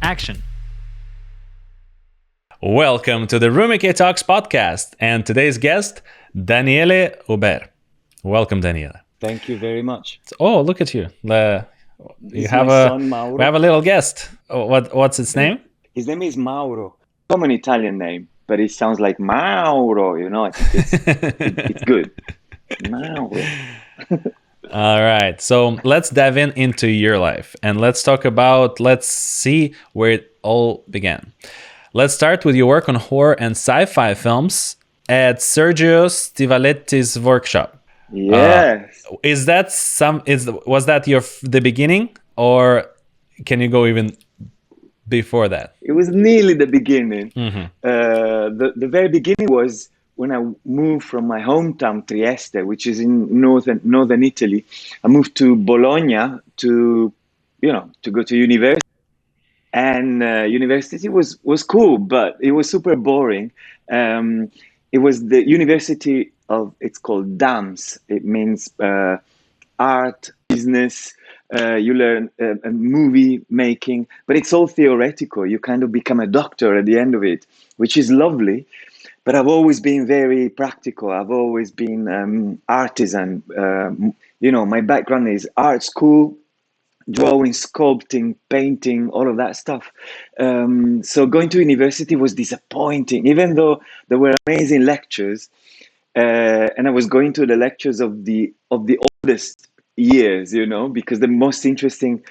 action. Welcome to the Rumikay Talks podcast, and today's guest, Daniele Auber. Welcome, Daniele. Thank you very much. Oh, look at you! You have son, Mauro. We have a little guest. What's its name? His name is Mauro. Common Italian name, but it sounds like Mauro. You know, it's good. Mauro. All right, so let's dive into your life, and let's see where it all began. Let's start with your work on horror and sci-fi films at Sergio Stivaletti's workshop. Yes. Was that the beginning, or can you go even before that? It was nearly the beginning. Mm-hmm. The very beginning was when I moved from my hometown Trieste, which is in northern Italy. I moved to Bologna to go to university. And university was cool, but it was super boring. It was the university it's called DAMS. It means art, business. You learn movie making, but it's all theoretical. You kind of become a doctor at the end of it, which is lovely. But I've always been very practical. I've always been artisan. My background is art school, drawing, sculpting, painting, all of that stuff. So going to university was disappointing, even though there were amazing lectures, and I was going to the lectures of the oldest years, because the most interesting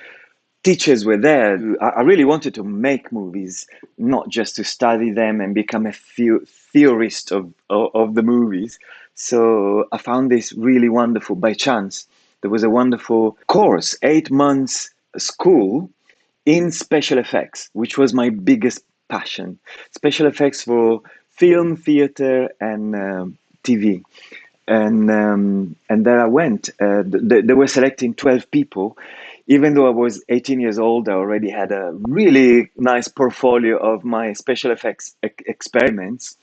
teachers were there. I really wanted to make movies, not just to study them and become a theorist of the movies. So I found this really wonderful by chance. There was a wonderful course, 8 months school in special effects, which was my biggest passion. Special effects for film, theater, and TV. And there I went. They were selecting 12 people. Even though I was 18 years old, I already had a really nice portfolio of my special effects experiments.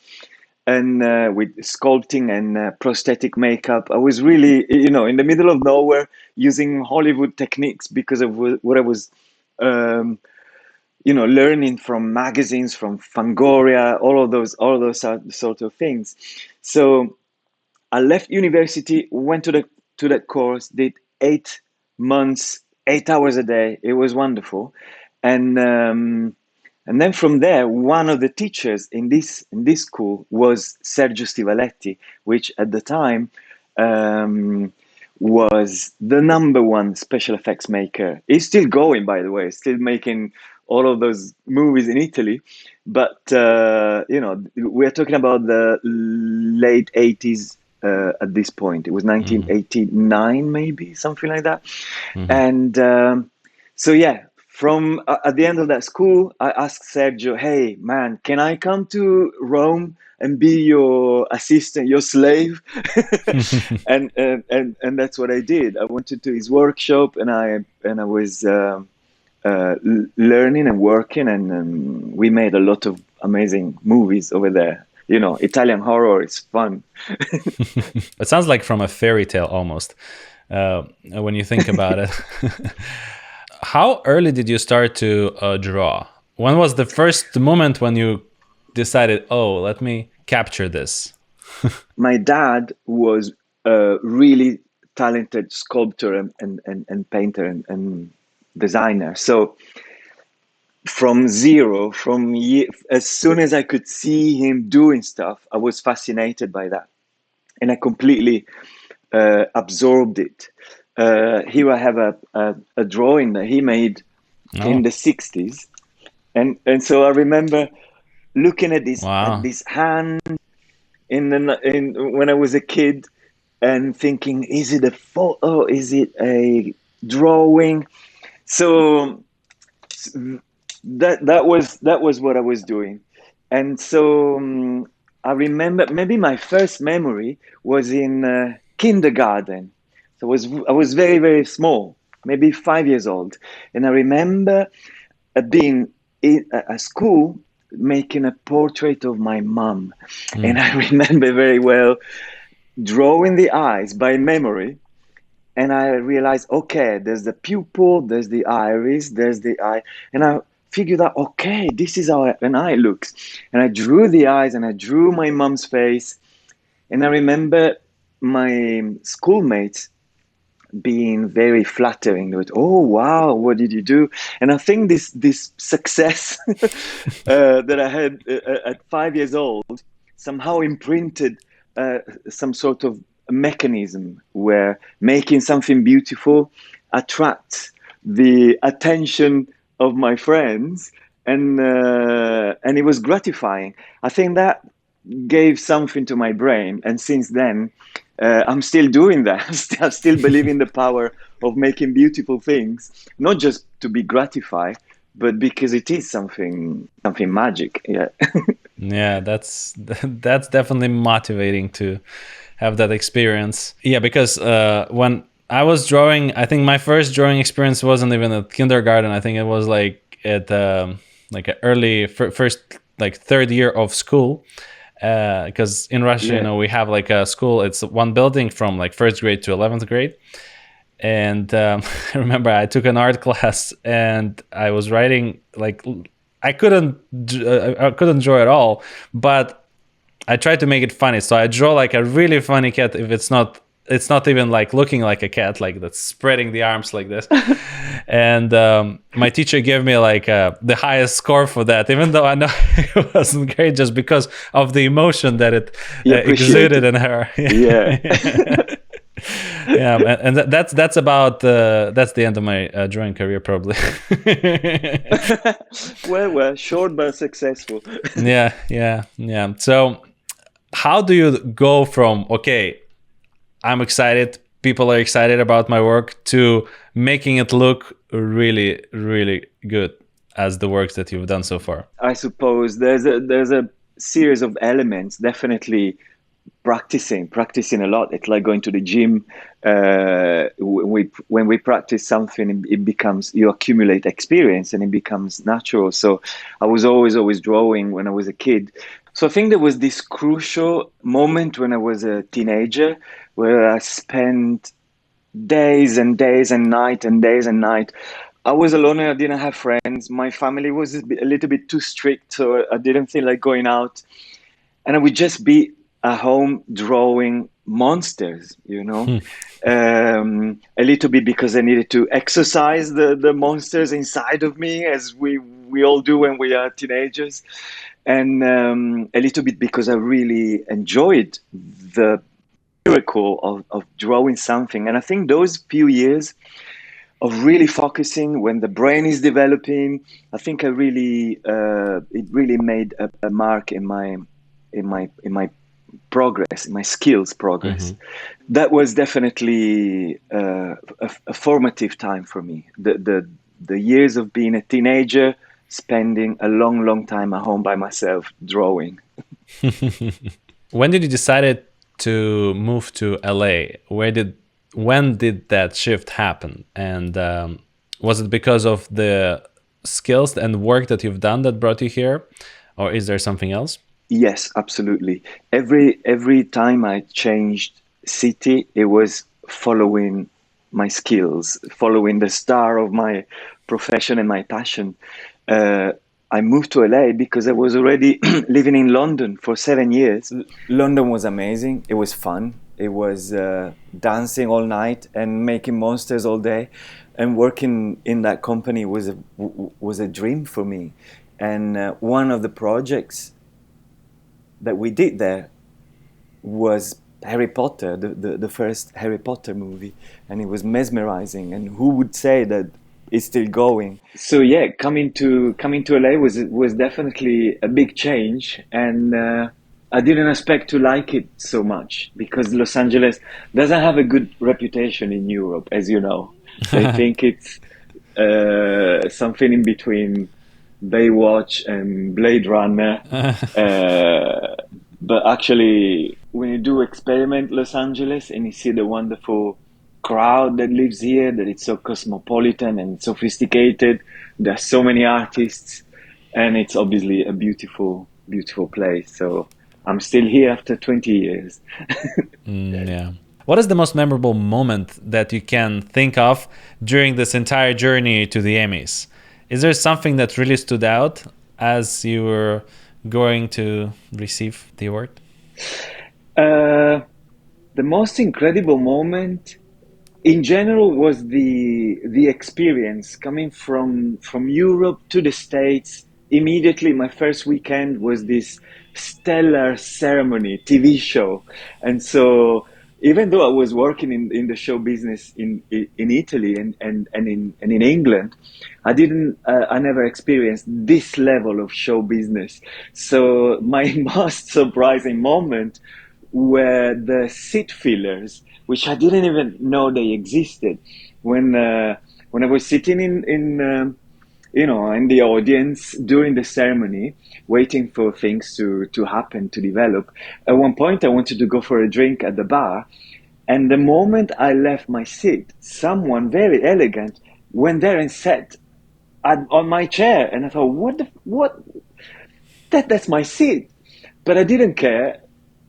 And with sculpting and prosthetic makeup, I was really, in the middle of nowhere using Hollywood techniques because of what I was, learning from magazines, from Fangoria, all of those sort of things. So I left university, went to that course, did 8 months, 8 hours a day. It was wonderful, and then from there, one of the teachers in this school was Sergio Stivaletti, which at the time was the number one special effects maker. He's still going, by the way, still making all of those movies in Italy. But, we're talking about the late 80s at this point. It was 1989, maybe, something like that. Mm-hmm. And so, yeah. From at the end of that school, I asked Sergio, "Hey, man, can I come to Rome and be your assistant, your slave?" and that's what I did. I went to his workshop, and I was learning and working, and we made a lot of amazing movies over there. Italian horror is fun. It sounds like from a fairy tale almost, when you think about it. How early did you start to draw? When was the first moment when you decided, let me capture this? My dad was a really talented sculptor and painter and designer. So from zero, as soon as I could see him doing stuff, I was fascinated by that. And I completely absorbed it. Here I have a drawing that he made in the 60s. And so I remember looking at this, at this hand when I was a kid and thinking, is it a photo? Is it a drawing? So that was what I was doing. And so I remember maybe my first memory was in kindergarten. So I was very, very small, maybe 5 years old. And I remember being in a school making a portrait of my mom. And I remember very well drawing the eyes by memory. And I realized, okay, there's the pupil, there's the iris, there's the eye. And I figured out, okay, this is how an eye looks. And I drew the eyes and I drew my mom's face. And I remember my schoolmates being very flattering. They would, oh wow, what did you do? And I think this success that I had at 5 years old somehow imprinted some sort of mechanism where making something beautiful attracts the attention of my friends, and it was gratifying. I think that gave something to my brain, and since then I'm still doing that. I still believe in the power of making beautiful things, not just to be gratified, but because it is something magic. Yeah. Yeah, that's definitely motivating to have that experience. Yeah, because when I was drawing, I think my first drawing experience wasn't even at kindergarten. I think it was like at like an early first like third year of school. Because in Russia, Yeah. we have like a school. It's one building from like first grade to 11th grade. And I remember I took an art class and I was writing like I couldn't draw at all, but I tried to make it funny. So I draw like a really funny cat. If it's not even like looking like a cat, like that's spreading the arms like this. And my teacher gave me like the highest score for that, even though I know it wasn't great, just because of the emotion that it You appreciate exuded it. in her. Yeah. Yeah, and that's about that's the end of my drawing career probably. Well, short but successful. Yeah. So how do you go from, okay, I'm excited, people are excited about my work, to making it look really, really good as the works that you've done so far? I suppose there's a series of elements. Definitely practicing a lot. It's like going to the gym. When we practice something, it becomes, you accumulate experience and it becomes natural. So I was always drawing when I was a kid. So I think there was this crucial moment when I was a teenager where I spent days and days and night and days and night. I was alone and I didn't have friends. My family was a little bit too strict, so I didn't feel like going out. And I would just be at home drawing monsters, a little bit because I needed to exercise the monsters inside of me, as we all do when we are teenagers, and a little bit because I really enjoyed the miracle of drawing something. And I think those few years of really focusing when the brain is developing, I think it really made a mark in my progress, in my skills progress. That was definitely a formative time for me. The years of being a teenager, spending a long time at home by myself drawing. When did you decide to move to LA? When did that shift happen? And was it because of the skills and work that you've done that brought you here, or is there something else? Yes, absolutely. Every time I changed city, it was following my skills, following the star of my profession and my passion. I moved to LA because I was already living in London for 7 years. London was amazing. It was fun. It was dancing all night and making monsters all day, and working in that company was a dream for me. And one of the projects that we did there was Harry Potter, the first Harry Potter movie, and it was mesmerizing. And who would say that it's still going? So yeah, coming to LA was definitely a big change, and I didn't expect to like it so much because Los Angeles doesn't have a good reputation in Europe, as you know. They think it's something in between Baywatch and Blade Runner. But actually, when you do experiment Los Angeles and you see the wonderful crowd that lives here, that it's so cosmopolitan and sophisticated, there's so many artists, and it's obviously a beautiful place. So I'm still here after 20 years. Yeah. What is the most memorable moment that you can think of during this entire journey to the Emmys? Is there something that really stood out as you were going to receive the award? Uh, the most incredible moment in general was the experience coming from Europe to the States. Immediately, my first weekend was this stellar ceremony TV show, and so even though I was working in the show business in Italy and in England, I never experienced this level of show business. So my most surprising moment were the seat fillers, which I didn't even know they existed. When when I was sitting in the audience during the ceremony, waiting for things to happen, to develop. At one point, I wanted to go for a drink at the bar, and the moment I left my seat, someone very elegant went there and sat on my chair, and I thought, what? That's my seat. But I didn't care.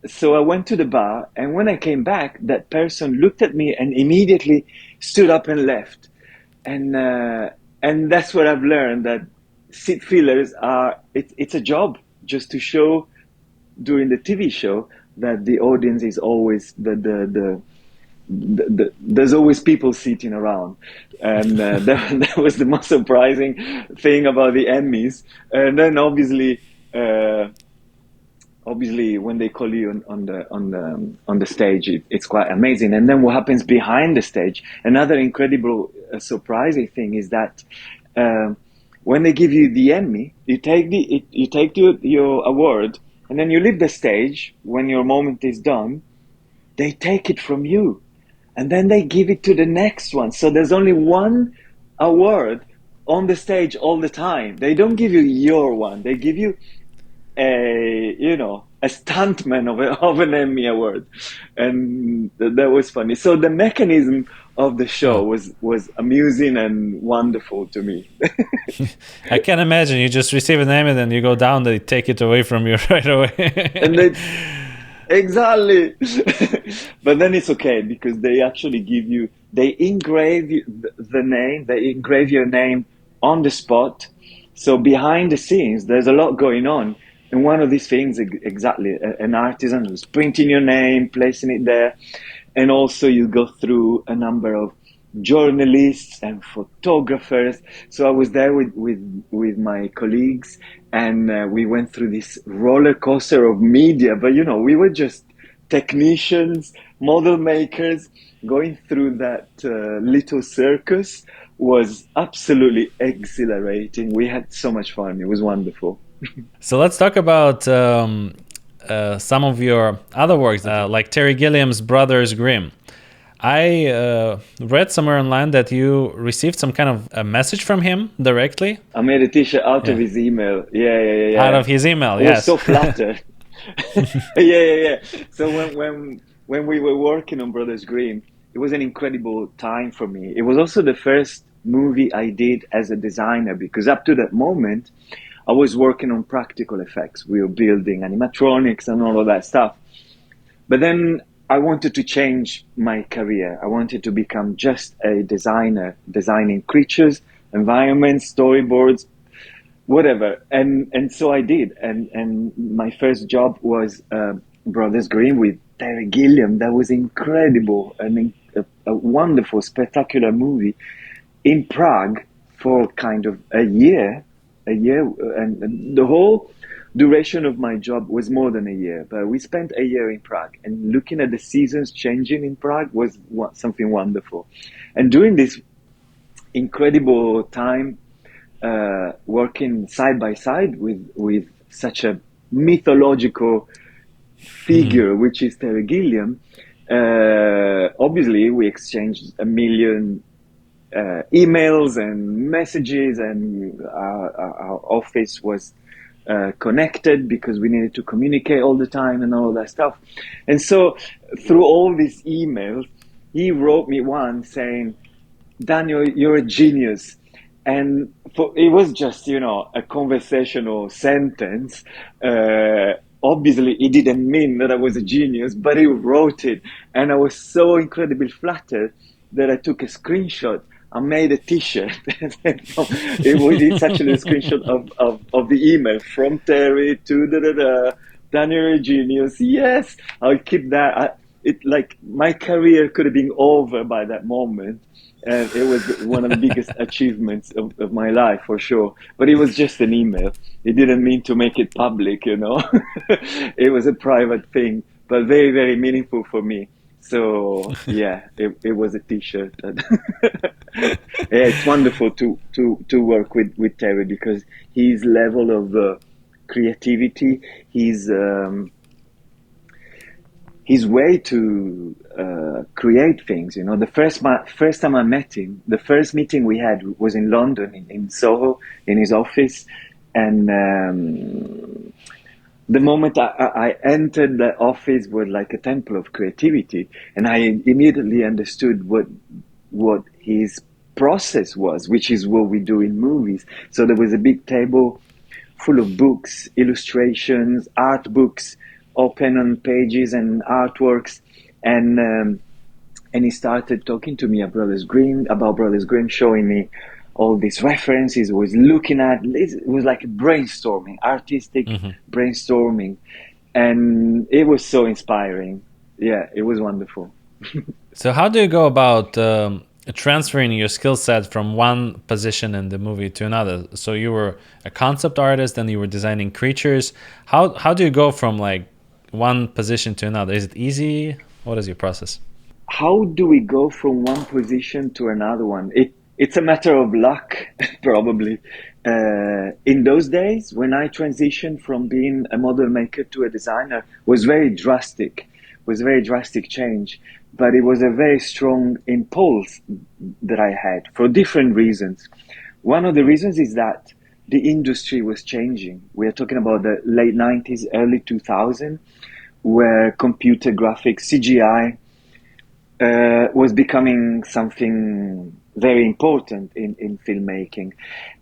So I went to the bar, and when I came back, that person looked at me and immediately stood up and left. And and that's what I've learned, that seat fillers it's a job just to show during the TV show that the audience is always there's always people sitting around, and that was the most surprising thing about the Emmys. And then uh, obviously when they call you on the stage, it's quite amazing. And then what happens behind the stage, another incredible surprising thing is that when they give you the Emmy, you take your award, and then you leave the stage. When your moment is done, they take it from you, and then they give it to the next one. So there's only one award on the stage all the time. They don't give you your one. They give you a stuntman of an Emmy award, and that was funny. So the mechanism of the show Oh, was amusing and wonderful to me. I can imagine you just receive a name and then you go down, they take it away from you right And away. they exactly, but then it's okay because they actually they engrave the name, they engrave your name on the spot. So behind the scenes, there's a lot going on. And one of these things, exactly, an artisan who's printing your name, placing it there. And also you go through a number of journalists and photographers. So I was there with my colleagues, and we went through this roller coaster of media. But we were just technicians, model makers. Going through that little circus was absolutely exhilarating. We had so much fun. It was wonderful. So let's talk about some of your other works, like Terry Gilliam's Brothers Grimm. I read somewhere online that you received some kind of a message from him directly. I made a t-shirt out of Yeah, his email. Yeah. out of his email. I was Yes. so flattered. Yeah. So when we were working on Brothers Grimm, it was an incredible time for me. It was also the first movie I did as a designer, because up to that moment, I was working on practical effects. We were building animatronics and all of that stuff. But then I wanted to change my career. I wanted to become just a designer, designing creatures, environments, storyboards, whatever. And so I did. And my first job was Brothers Grimm with Terry Gilliam. That was incredible, a wonderful, spectacular movie in Prague for kind of a year, and the whole duration of my job was more than a year. But we spent a year in Prague, and looking at the seasons changing in Prague was something wonderful. And during this incredible time, working side by side with such a mythological Mhm. figure, which is Terry Gilliam, obviously we exchanged a million emails and messages, and our office was connected because we needed to communicate all the time and all of that stuff. And so through all these emails, he wrote me one saying, Daniel, you're a genius. And it was just, a conversational sentence. Obviously, it didn't mean that I was a genius, but he wrote it. And I was so incredibly flattered that I took a screenshot I made a T-shirt. It's actually a screenshot of the email from Terry to Daniel Genius. Yes, I'll keep that. It like my career could have been over by that moment, and it was one of the biggest achievements of my life for sure. But it was just an email. It didn't mean to make it public, you know. It was a private thing, but very, very meaningful for me. So yeah, it was a T-shirt. Yeah, it's wonderful to work with Terry because his level of creativity, his way to create things. You know, first time I met him, the first meeting we had was in London, in Soho, in his office, and the moment I entered the office was like a temple of creativity, and I immediately understood what his process was, which is what we do in movies. So there was a big table full of books, illustrations, art books, open on pages and artworks, and and he started talking to me about Brothers Grimm, showing me all these references. Was looking at it was like brainstorming, artistic Hmm. brainstorming, and it was so inspiring. Yeah, it was wonderful. So how do you go about transferring your skill set from one position in the movie to another? So you were a concept artist and you were designing creatures. How do you go from like one position to another? Is it easy? What is your process? How do we go from one position to another one? It's a matter of luck, probably. In those days, when I transitioned from being a model maker to a designer, was a very drastic change, but it was a very strong impulse that I had for different reasons. One of the reasons is that the industry was changing. We are talking about the late 90s, early 2000, where computer graphics, CGI, was becoming something very important in filmmaking.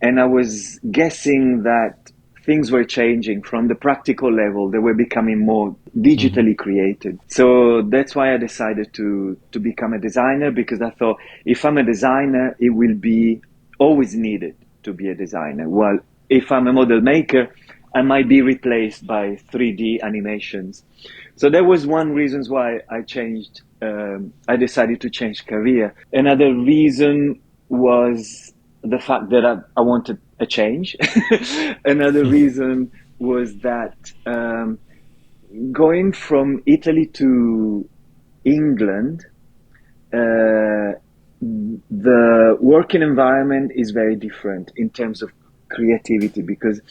And I was guessing that things were changing from the practical level, they were becoming more Hmm. digitally created. So that's why I decided to become a designer, because I thought if I'm a designer, it will be always needed to be a designer. While if I'm a model maker, I might be replaced by 3D animations. So that was one reason why I changed. I decided to change career. Another reason was the fact that I wanted a change. Another reason was that going from Italy to England, uh, the working environment is very different in terms of creativity, because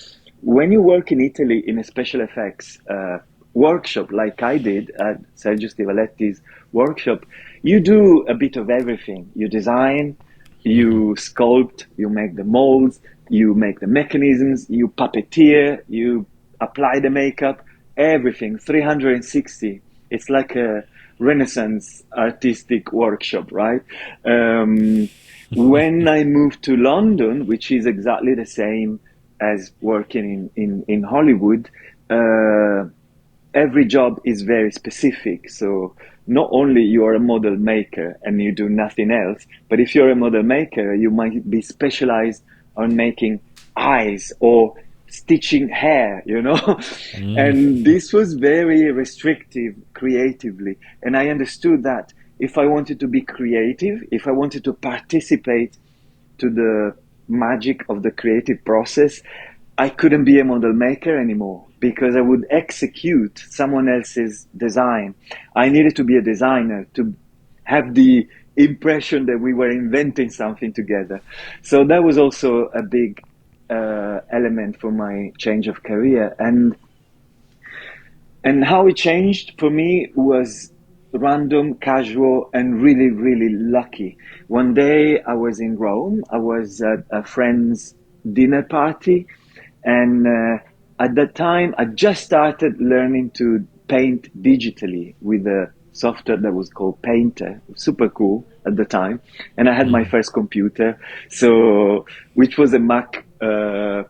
when you work in Italy in a special effects workshop like I did at Sergio Stivaletti's workshop, you do a bit of everything. You design, Hmm. you sculpt, you make the molds, you make the mechanisms, you puppeteer, you apply the makeup, everything 360. It's like a Renaissance artistic workshop, right? Um, when I moved to London, which is exactly the same as working in Hollywood, uh, every job is very specific. So not only you are a model maker and you do nothing else, but if you're a model maker, you might be specialized on making eyes or stitching hair, you know? And this was very restrictive creatively. And I understood that if I wanted to be creative, if I wanted to participate to the magic of the creative process, I couldn't be a model maker anymore because I would execute someone else's design. I needed to be a designer to have the impression that we were inventing something together. So that was also a big element for my change of career. And how it changed for me was random, casual, and really, really lucky. One day I was in Rome. I was at a friend's dinner party, and at that time I just started learning to paint digitally with a software that was called Painter. Super cool at the time, and I had my Hmm. first computer, so which was a Mac. What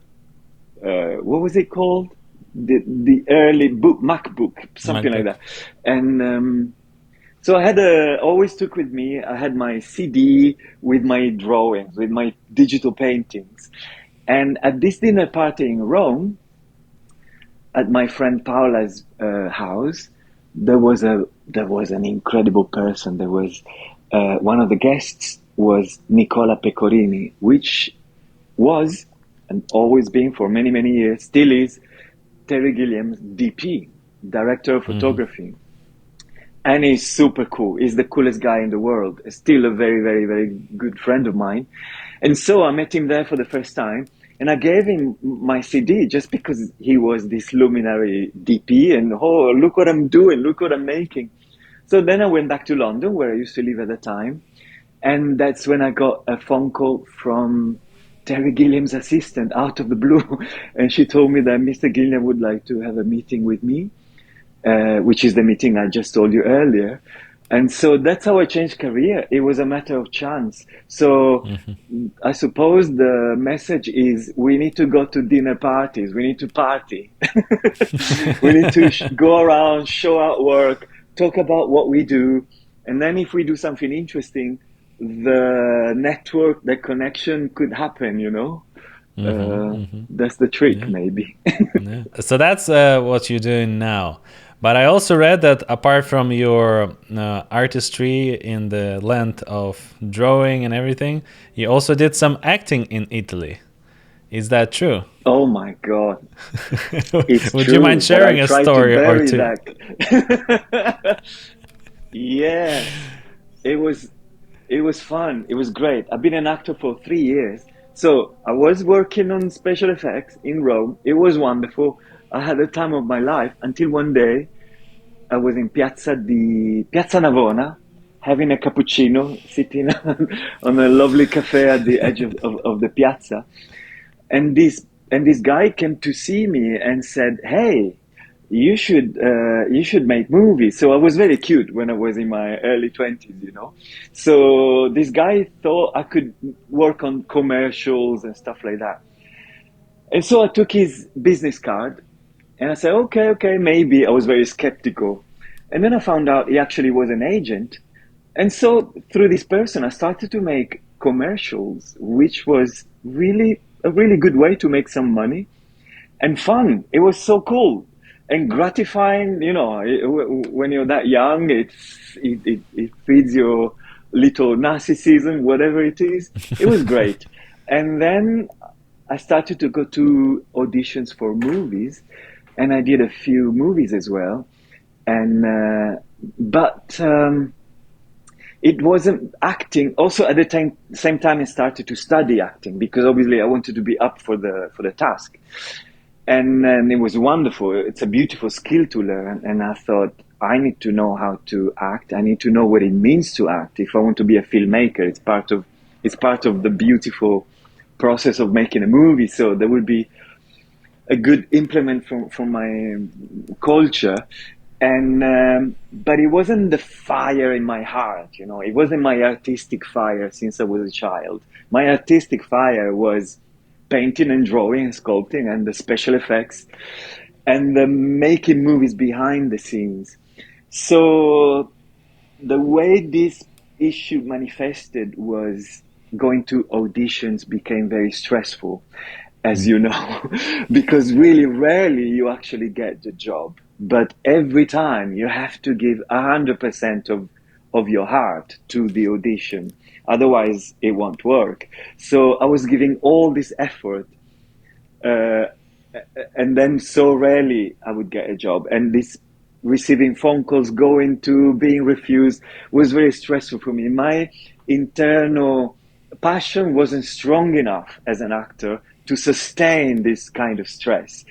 was it called? The early book MacBook, something like MacBook. that. And So I had always took with me, I had my CD with my drawings, with my digital paintings. And at this dinner party in Rome, at my friend Paola's house, there was an incredible person. There was one of the guests was Nicola Pecorini, which was and always been for many many years, still is Terry Gilliam's DP, director of Hmm. photography, and he's super cool. He's the coolest guy in the world. Still a very, very, very good friend of mine. And so I met him there for the first time, and I gave him my CD just because he was this luminary DP. And oh, look what I'm doing! Look what I'm making. So then I went back to London, where I used to live at the time, and that's when I got a phone call from Terry Gilliam's assistant out of the blue, and she told me that Mr. Gilliam would like to have a meeting with me, which is the meeting I just told you earlier. And so that's how I changed career. It was a matter of chance. So I suppose the message is we need to go to dinner parties. We need to party. We need to go around, show our work, talk about what we do. And then if we do something interesting, the network, the connection could happen, you know? That's the trick, Yeah. maybe. Yeah. So that's what you're doing now. But I also read that apart from your artistry in the length of drawing and everything, you also did some acting in Italy. Is that true? Oh my God. It's Would you true, mind but I sharing a try to story or bury two? that. Yes, it was it was fun. It was great. I've been an actor for 3 years. So I was working on special effects in Rome. It was wonderful. I had the time of my life until one day I was in Piazza Navona having a cappuccino, sitting on a lovely cafe at the edge of the piazza. And this guy came to see me and said, "Hey, you should make movies." So I was very cute when I was in my early 20s, you know. So this guy thought I could work on commercials and stuff like that. And so I took his business card and I said, "Okay, okay, maybe." I was very skeptical. And then I found out he actually was an agent. And so through this person, I started to make commercials, which was really a really good way to make some money and fun. It was so cool and gratifying. You know, when you're that young, it feeds your little narcissism, whatever it is. It was great. And then I started to go to auditions for movies, and I did a few movies as well. And but it wasn't acting. Also, at the same time, I started to study acting because obviously I wanted to be up for the task. And it was wonderful. It's a beautiful skill to learn. And I thought, I need to know how to act. I need to know what it means to act. If I want to be a filmmaker, it's part of the beautiful process of making a movie. So there will be a good implement from my culture. And but it wasn't the fire in my heart, you know. It wasn't my artistic fire since I was a child. My artistic fire was painting and drawing and sculpting and the special effects and the making movies behind the scenes. So the way this issue manifested was going to auditions became very stressful, as you know, because really rarely you actually get the job. But every time you have to give 100% of your heart to the audition. Otherwise, it won't work. So I was giving all this effort, uh, and then so rarely I would get a job. And this receiving phone calls, going to being refused was very stressful for me. My internal passion wasn't strong enough as an actor to sustain this kind of stress.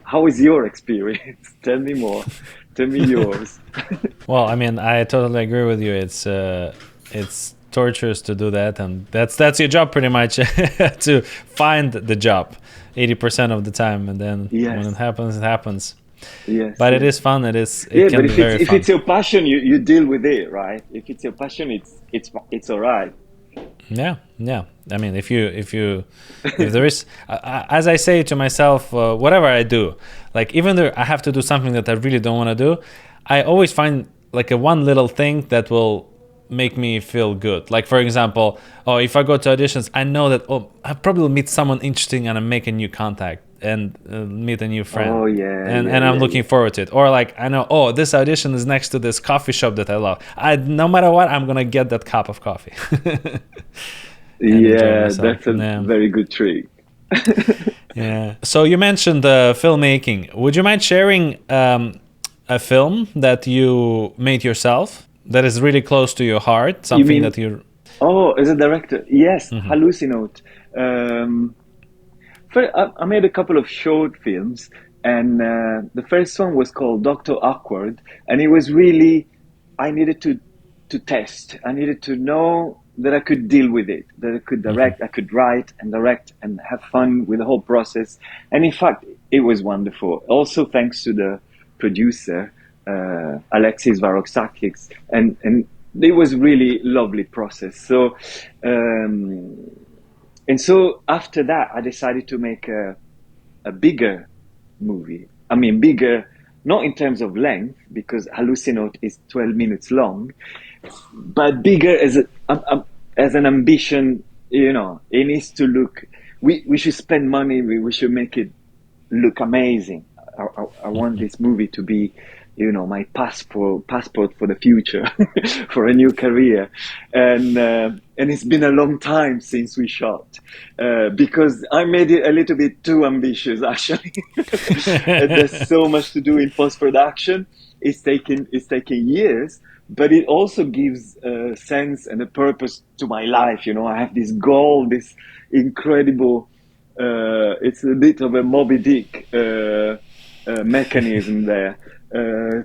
How is your experience? Tell me more. Tell me yours. Well, I mean, I totally agree with you. It's torturous to do that, and that's your job pretty much to find the job 80% of the time, and then when it Yes, happens, it happens. yes, But it yes. is fun. It Yeah, can but be very if fun. it's your passion, you deal with it, right? If it's your passion, it's all right. Yeah, yeah. I mean, if there is, as I say to myself, whatever I do, like even though I have to do something that I really don't want to do, I always find like a one little thing that will make me feel good. Like for example, oh, if I go to auditions, I know that I probably will meet someone interesting and I make a new contact and meet a new friend. Oh yeah, And yeah, I'm yeah, looking yeah. forward to it. Or like I know, oh, this audition is next to this coffee shop that I love. I no matter what, I'm gonna get that cup of coffee and enjoy Yeah, myself. that's a Yeah. very good trick. Yeah. So you mentioned filmmaking. Would you mind sharing a film that you made yourself that is really close to your heart? You Something mean, that you. oh, as a director? Yes, Mhm. Hallucinote. Um, I made a couple of short films, and the first one was called Doctor Awkward, and it was really I needed to test. I needed to know that I could deal with it, that I could Mhm. direct, I could write and direct and have fun with the whole process. And in fact, it was wonderful. Also, thanks to the producer, Alexis Varoksakis, and it was really lovely process. So. Um, and so after that, I decided to make a bigger movie. I mean, bigger, not in terms of length, because Hallucinote is 12 minutes long, but bigger as an ambition. You know, it needs to look. We should spend money. We should make it look amazing. I want this movie to be, you know, my passport for the future, for a new career, and it's been a long time since we shot, because I made it a little bit too ambitious actually. And there's so much to do in post production. It's taking years, but it also gives a sense and a purpose to my life. You know, I have this goal, this incredible it's a bit of a Moby Dick mechanism there,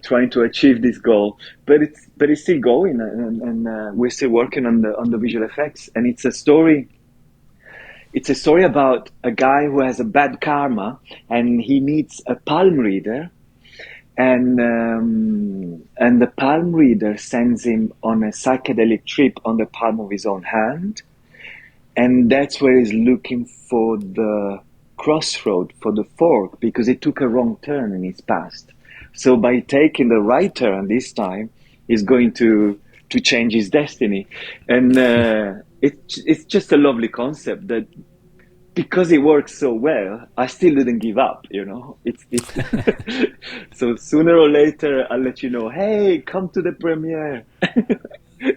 trying to achieve this goal. But it's still going, and we're still working on the visual effects. And it's a story. It's a story about a guy who has a bad karma, and he meets a palm reader, and the palm reader sends him on a psychedelic trip on the palm of his own hand, and that's where he's looking for the crossroad, for the fork, because he took a wrong turn in his past. So by taking the right turn this time, he's going to change his destiny. And it's just a lovely concept that because it works so well, I still didn't give up, you know. It's so sooner or later I'll let you know, hey, come to the premiere.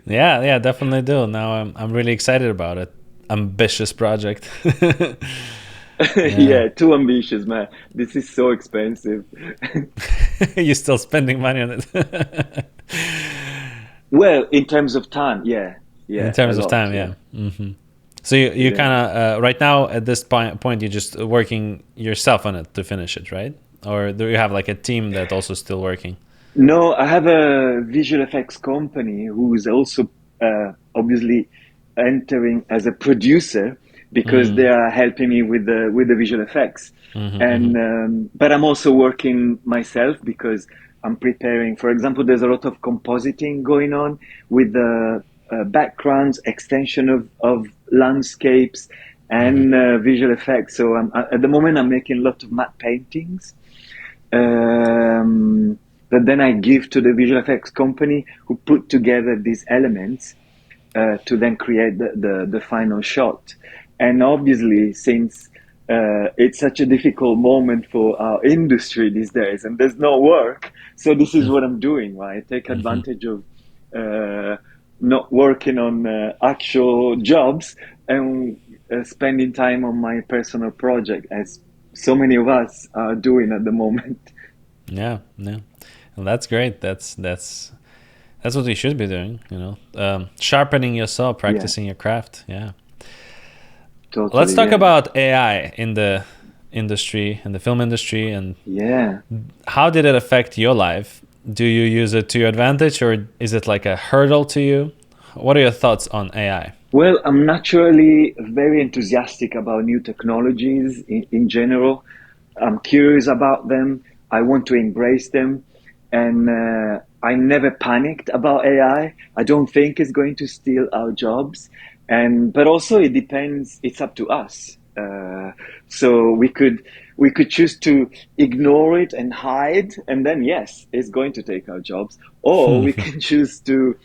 Yeah, yeah, definitely do. Now I'm really excited about it. Ambitious project. Yeah. Yeah, too ambitious, man. This is so expensive. You're still spending money on it. Well, in terms of time, yeah, In yeah, a terms of lot, time, yeah, yeah. So you kind yeah. of right now at this point you're just working yourself on it to finish it, right? Or do you have like a team that also still working? No, I have a visual effects company who is also obviously entering as a producer because they Mm. are helping me with the visual effects. Hmm. And but I'm also working myself because I'm preparing. For example, there's a lot of compositing going on with the backgrounds, extension of landscapes, Hmm. and visual effects. So at the moment, I'm making a lot of matte paintings um, that then I give to the visual effects company who put together these elements to then create the final shot. And obviously, since it's such a difficult moment for our industry these days, and there's no work, so this is what I'm doing. Right, I take Hmm. advantage of uh, not working on actual jobs and spending time on my personal project, as so many of us are doing at the moment. Yeah, yeah. Well, that's great. That's what you should be doing. Sharpening yourself, Yeah, practicing your craft. Yeah. Let's totally. talk Yeah, about AI in the industry, in the film industry, and yeah. how did it affect your life? Do you use it to your advantage, or is it like a hurdle to you? What are your thoughts on AI? Well, I'm naturally very enthusiastic about new technologies in general. I'm curious about them. I want to embrace them. And I never panicked about AI. I don't think it's going to steal our jobs. But also it depends, it's up to us. So we could. We could choose to ignore it and hide, and then yes, it's going to take our jobs. Or we can choose to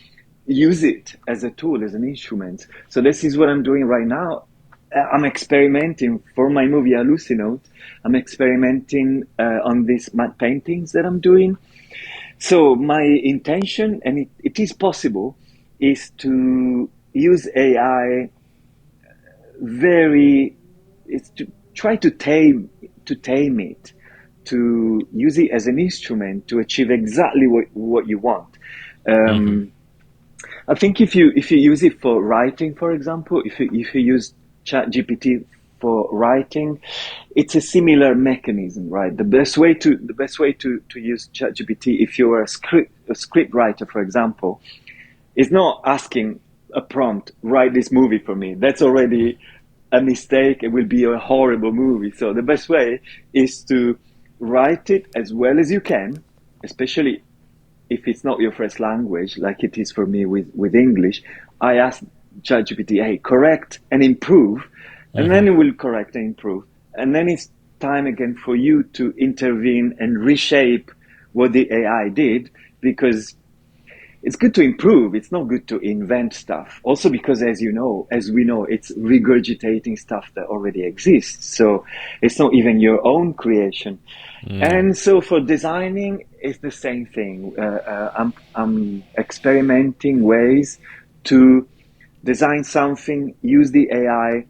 use it as a tool, as an instrument. So this is what I'm doing right now. I'm experimenting for my movie Hallucinate. I'm experimenting on these matte paintings that I'm doing. So my intention, and it is possible, is to use AI very, it's to try to tame it, to use it as an instrument to achieve exactly what you want. Hmm. I think if you use it for writing, for example, if you use ChatGPT for writing, it's a similar mechanism, right? The best way to use ChatGPT if you're a script writer, for example, is not asking a prompt, write this movie for me. That's already a mistake. It will be a horrible movie. So the best way is to write it as well as you can, especially if it's not your first language, like it is for me with English. I ask ChatGPT, hey, correct and improve, and Hmm. then it will correct and improve. And then it's time again for you to intervene and reshape what the AI did, because it's good to improve. It's not good to invent stuff. Also because, as we know, it's regurgitating stuff that already exists. So it's not even your own creation. Yeah. And so for designing, it's the same thing. I'm experimenting ways to design something, use the AI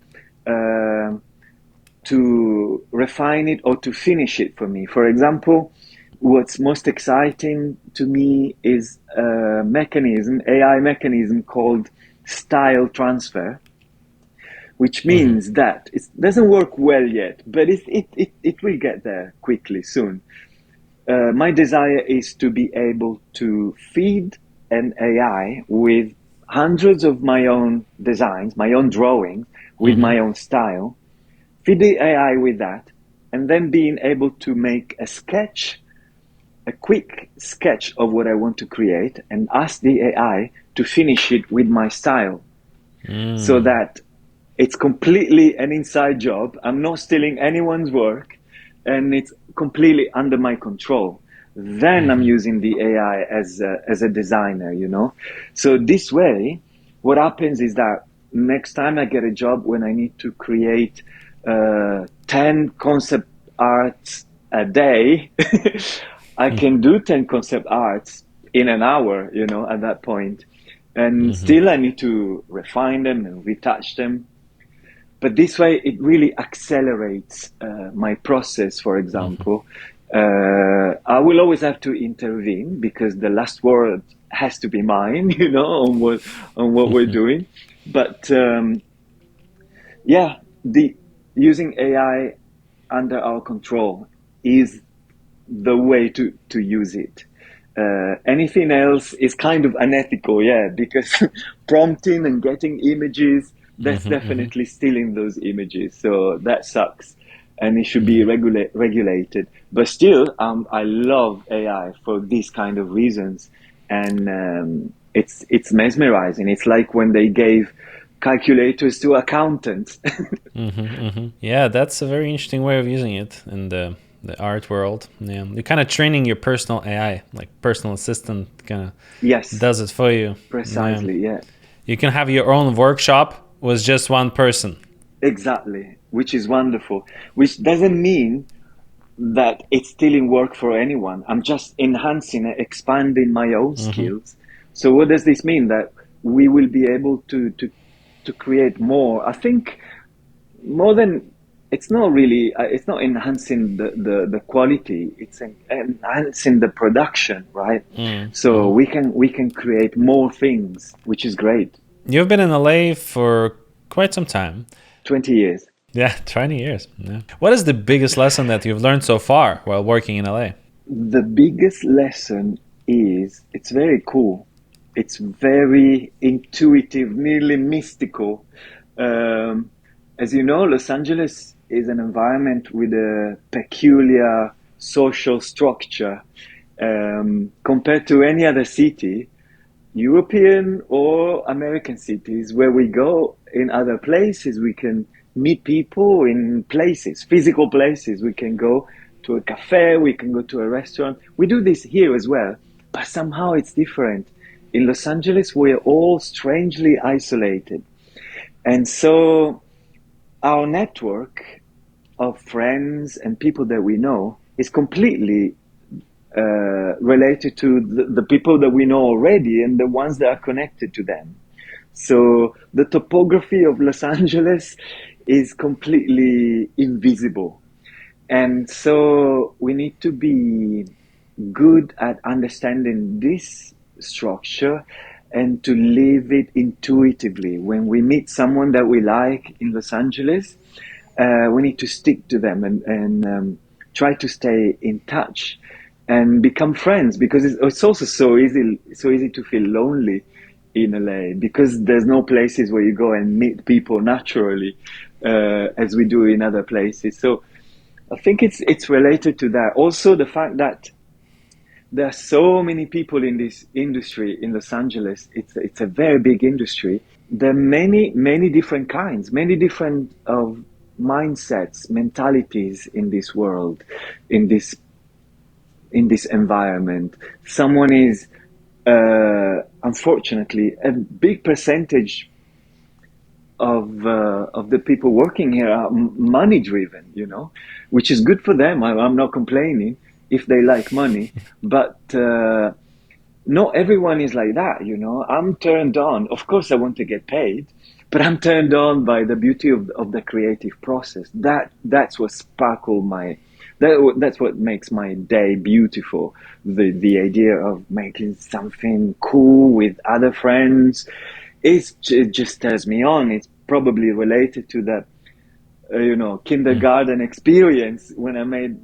to refine it or to finish it for me. For example, what's most exciting to me is a mechanism, AI mechanism called style transfer, which Hmm. means that it doesn't work well yet, but it will get there quickly soon. My desire is to be able to feed an AI with hundreds of my own designs, my own drawings, with Hmm. my own style, feed the AI with that, and then being able to make a quick sketch of what I want to create, and ask the AI to finish it with my style, so Mm. that it's completely an inside job. I'm not stealing anyone's work, and it's completely under my control. Then I'm Hmm. using the AI as a designer, So this way, what happens is that next time I get a job when I need to create 10 concept arts a day, I can do 10 concept arts in an hour, at that point. And Hmm. still I need to refine them and retouch them. But this way, it really accelerates my process, for Hmm. example. I will always have to intervene because the last word has to be mine, on what we're doing. But yeah, the using AI under our control is the way to use it. Anything else is kind of unethical, yeah, because prompting and getting images, that's Hmm. Hmm. definitely stealing those images. So that sucks. And it should be Hmm. regulated. But still, I love AI for these kind of reasons. And it's mesmerizing. It's like when they gave calculators to accountants. Hmm. Hmm. Yeah, that's a very interesting way of using it in the art world. Yeah, you're kind of training your personal AI, like personal assistant, kind of Yes, does it for you. Yeah, precisely. Yeah. you can have your own workshop with just one person. Exactly, which is wonderful. Which doesn't mean that it's stealing work for anyone. I'm just enhancing and expanding my own Hmm. skills. So what does this mean? That we will be able to create more. I think more than it's not enhancing the quality. It's enhancing the production, right? So Mm-hmm. we can create more things, which is great. You've been in LA for quite some time. 20 years. Yeah, 20 years. Yeah. What is the biggest lesson that you've learned so far while working in LA? The biggest lesson is it's very cool. It's very intuitive, nearly mystical. Um, as you know, Los Angeles is an environment with a peculiar social structure. Compared to any other city, European or American cities, where we go in other places, we can meet people in places, physical places. We can go to a cafe, we can go to a restaurant. We do this here as well, but somehow it's different. In Los Angeles, we're all strangely isolated. And so our network of friends and people that we know is completely related to the people that we know already and the ones that are connected to them. So the topography of Los Angeles is completely invisible. And so we need to be good at understanding this structure and to live it intuitively. When we meet someone that we like in Los Angeles, we need to stick to them and try to stay in touch and become friends because it's also so easy to feel lonely in LA because there's no places where you go and meet people naturally as we do in other places. So I think it's related to that. Also, the fact that there are so many people in this industry in Los Angeles. It's a very big industry. There are many different kinds, many different of mindsets, mentalities in this world, in this in this environment. Someone is unfortunately a big percentage of the people working here are money driven, you know, which is good for them. I'm not complaining if they like money, but not everyone is like that, you know. I'm turned on. Of course, I want to get paid, but I'm turned on by the beauty of the creative process. That's what sparkle my that's what makes my day beautiful. The idea of making something cool with other friends, it just turns me on. It's probably related to that Mm. kindergarten experience when I made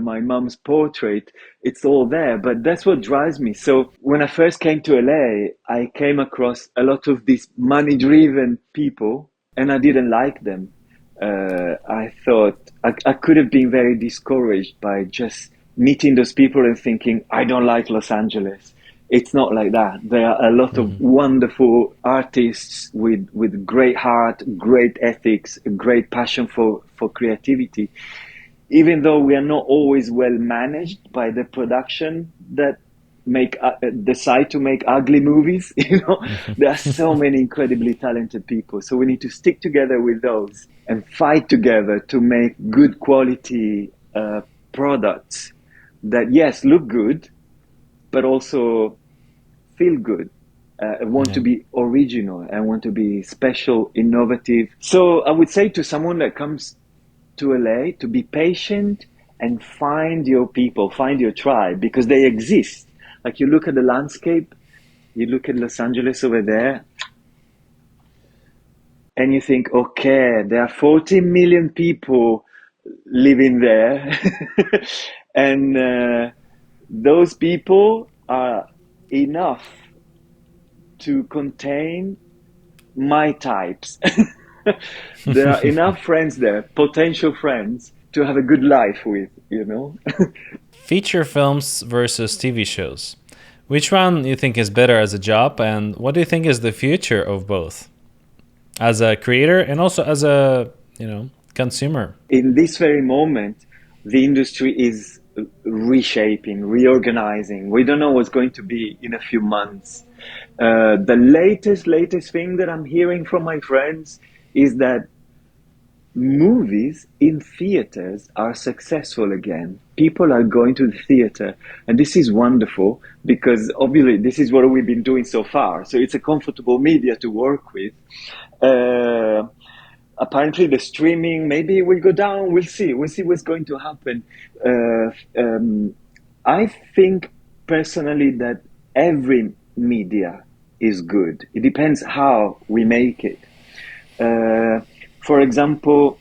my mom's portrait. It's all there, but that's what drives me. So when I first came to LA, I came across a lot of these money-driven people, and I didn't like them. I thought I could have been very discouraged by just meeting those people and thinking, I don't like Los Angeles. It's not like that. There are a lot of Mhm. wonderful artists with great heart, great ethics, great passion for creativity. Even though we are not always well managed by the production that make decide to make ugly movies, there are so many incredibly talented people. So we need to stick together with those and fight together to make good quality products that yes look good, but also feel good, want Yeah. to be original and want to be special, innovative. So I would say to someone that comes to LA to be patient and find your people, find your tribe because they exist. Like you look at the landscape, you look at Los Angeles over there, and you think, okay, there are 14 million people living there, and those people are enough to contain my types. There are enough friends there, potential friends, to have a good life with. Feature films versus TV shows. Which one you think is better as a job, and what do you think is the future of both, as a creator and also as a consumer? In this very moment, the industry is reshaping, reorganizing. We don't know what's going to be in a few months. The latest thing that I'm hearing from my friends is that movies in theaters are successful again. People are going to the theater, and this is wonderful because obviously this is what we've been doing so far. So it's a comfortable media to work with. Uh, Apparently, the streaming maybe will go down. We'll see. We'll see what's going to happen. Uh, um, I think personally that every media is good. It depends how we make it. Uh, for example,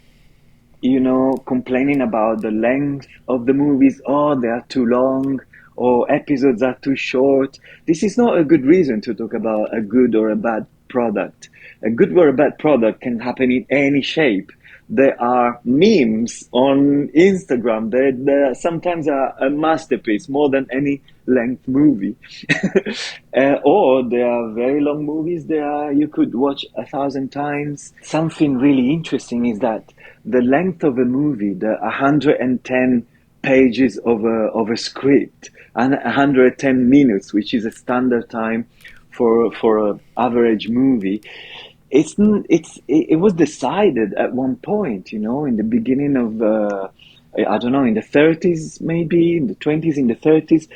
complaining about the length of the movies. Oh, they are too long, or episodes are too short. This is not a good reason to talk about a good or a bad product. A good or a bad product can happen in any shape. There are memes on Instagram. They're sometimes a masterpiece, more than any length movie. Or there are very long movies. There are, you could watch 1,000 times. Something really interesting is that the length of a movie, the 110 pages of a script, and 110 minutes, which is a standard time for an average movie. It was decided at one point, in the beginning of I don't know, in the 30s, maybe in the 20s, in the 30s.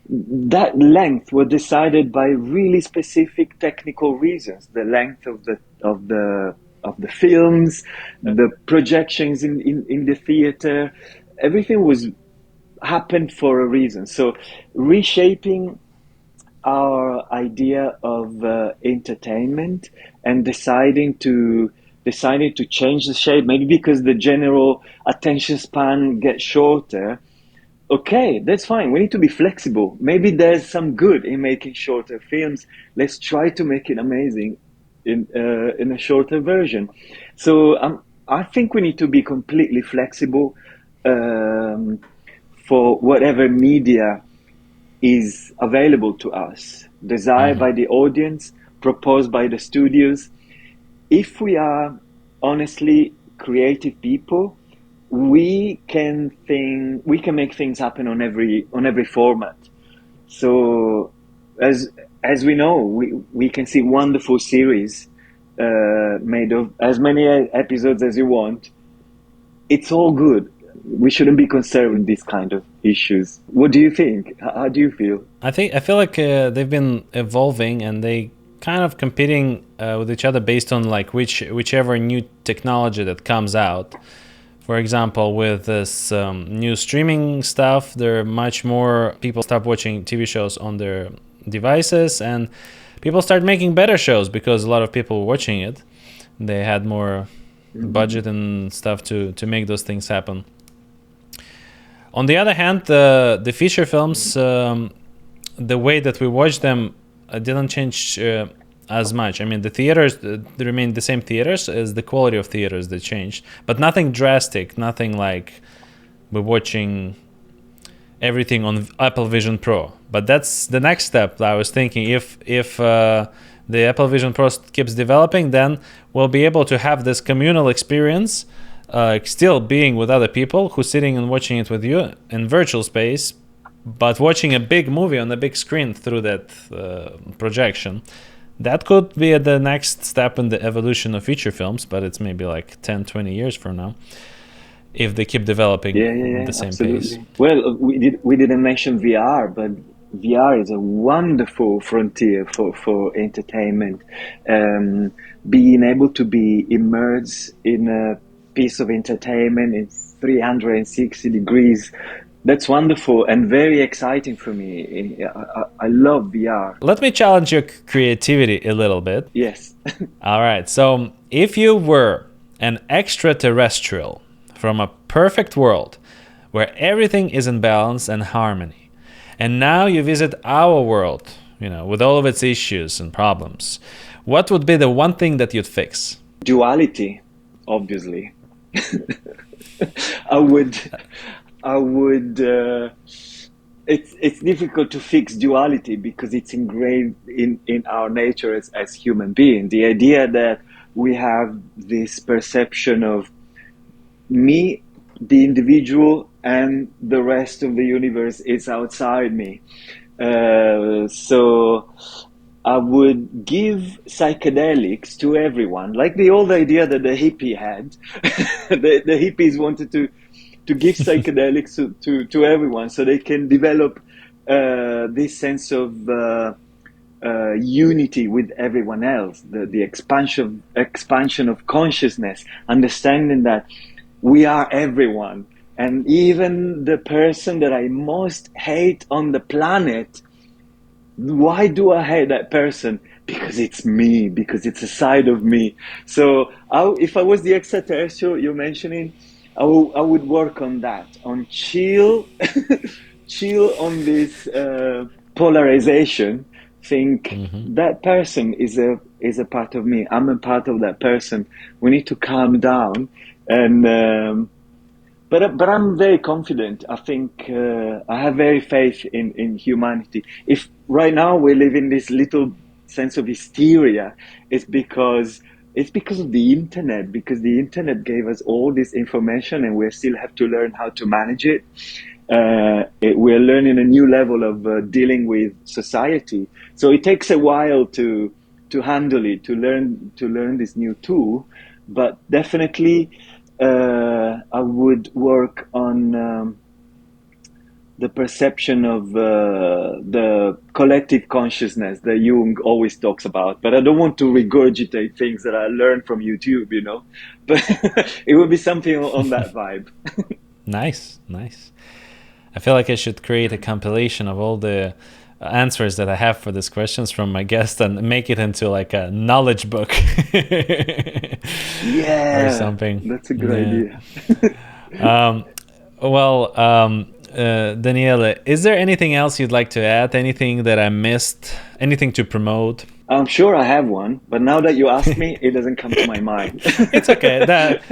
That length was decided by really specific technical reasons. The length of the films, the projections in the theater, everything was happened for a reason. So reshaping our idea of entertainment and deciding to change the shape, maybe because the general attention span gets shorter. Okay, that's fine. We need to be flexible. Maybe there's some good in making shorter films. Let's try to make it amazing in a shorter version. So I think we need to be completely flexible um, for whatever media is available to us, desired Hmm. by the audience, proposed by the studios. If we are honestly creative people, we can make things happen on every format. So as we know, we can see wonderful series made of as many episodes as you want. It's all good. We shouldn't be concerned with these kind of issues. What do you think? How do you feel? I feel like they've been evolving and they kind of competing with each other based on like whichever new technology that comes out. For example, with this new streaming stuff, there are much more people start watching TV shows on their devices, and people start making better shows because a lot of people were watching it. They had more budget and stuff to make those things happen. On the other hand, the feature films, the way that we watch them didn't change as much. I mean, the theaters they remain the same theaters as the quality of theaters that changed, but nothing drastic, nothing like we're watching everything on Apple Vision Pro. But that's the next step. I was thinking if the Apple Vision Pro keeps developing, then we'll be able to have this communal experience, still being with other people who's sitting and watching it with you in virtual space, but watching a big movie on a big screen through that projection. That could be the next step in the evolution of feature films, but it's maybe like 10, 20 years from now if they keep developing Yeah, yeah, at yeah, the same pace. absolutely. Well, we didn't mention VR, but VR is a wonderful frontier for entertainment. Um, Being able to be immersed in a piece of entertainment in 360 degrees, that's wonderful and very exciting for me. I love VR. Let me challenge your creativity a little bit. Yes. All right. So, if you were an extraterrestrial from a perfect world where everything is in balance and harmony, and now you visit our world, with all of its issues and problems, what would be the one thing that you'd fix? Duality, obviously. I would, I would. It's difficult to fix duality because it's engraved in our nature as human beings. The idea that we have this perception of me, the individual, and the rest of the universe is outside me. So I would give psychedelics to everyone, like the old idea that the hippie had. The hippies wanted to give psychedelics to everyone so they can develop this sense of unity with everyone else, the expansion of consciousness, understanding that we are everyone. And even the person that I most hate on the planet, why do I hate that person? Because it's me, because it's a side of me. So if I was the extraterrestrial you're mentioning, I would work on that, on chill on this polarization. Think Hmm. that person is a part of me. I'm a part of that person. We need to calm down And but I'm very confident. I think I have very faith in humanity. If right now we live in this little sense of hysteria, it's because it's because of the internet. Because the internet gave us all this information, and we still have to learn how to manage it. We're learning a new level of dealing with society. So it takes a while to handle it, to learn this new tool. But definitely, I would work on the perception of the collective consciousness that Jung always talks about. But I don't want to regurgitate things that I learned from YouTube, you know. But it would be something on that vibe. Nice, nice. I feel like I should create a compilation of all the answers that I have for these questions from my guest and make it into like a knowledge book or Yeah, something. that's a good Yeah. idea. Well, Daniele, is there anything else you'd like to add? Anything that I missed? Anything to promote? I'm sure I have one, but now that you ask me, it doesn't come to my mind. It's okay. That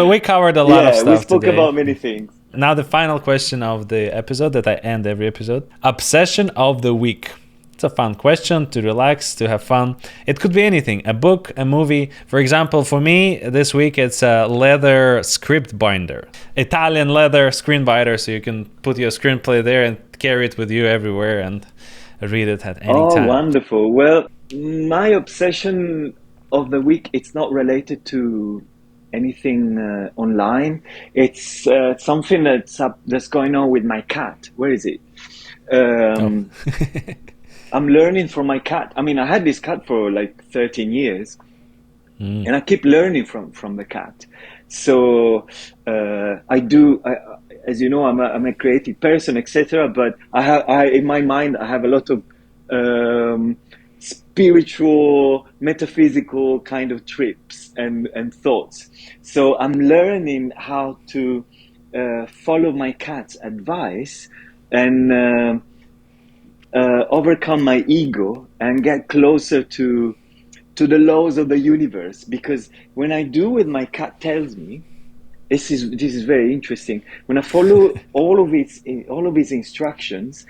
we covered a lot of Yeah, we stuff spoke today. about many things. Now the final question of the episode that I end every episode. Obsession of the week. It's a fun question to relax, to have fun. It could be anything, a book, a movie. For example, for me, this week it's a leather script binder. Italian leather screen binder, so you can put your screenplay there and carry it with you everywhere and read it at any Oh, time. wonderful. Well, my obsession of the week, it's not related to anything online. It's something that's going on with my cat. Where is it? Oh. Um, I'm learning from my cat. I mean, I had this cat for like 13 years, and I keep learning from the cat. So I do. As you know, I'm a creative person, etc. But in my mind, I have a lot of spiritual, metaphysical kind of trips and thoughts. So I'm learning how to follow my cat's advice and overcome my ego and get closer to the laws of the universe. Because when I do what my cat tells me, this is very interesting. When I follow all of its instructions,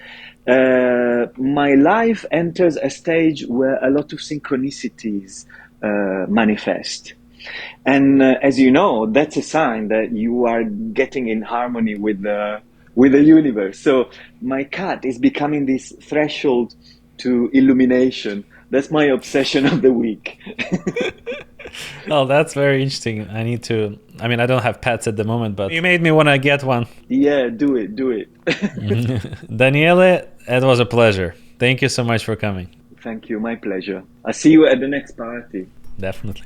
my life enters a stage where a lot of synchronicities manifest. And as you know, that's a sign that you are getting in harmony with the universe. So my cat is becoming this threshold to illumination. That's my obsession of the week. Oh, that's very interesting. I need to. I mean, I don't have pets at the moment, but you made me want to get one. Yeah, do it, do it. Daniele, it was a pleasure. Thank you so much for coming. Thank you, my pleasure. I'll see you at the next party. Definitely.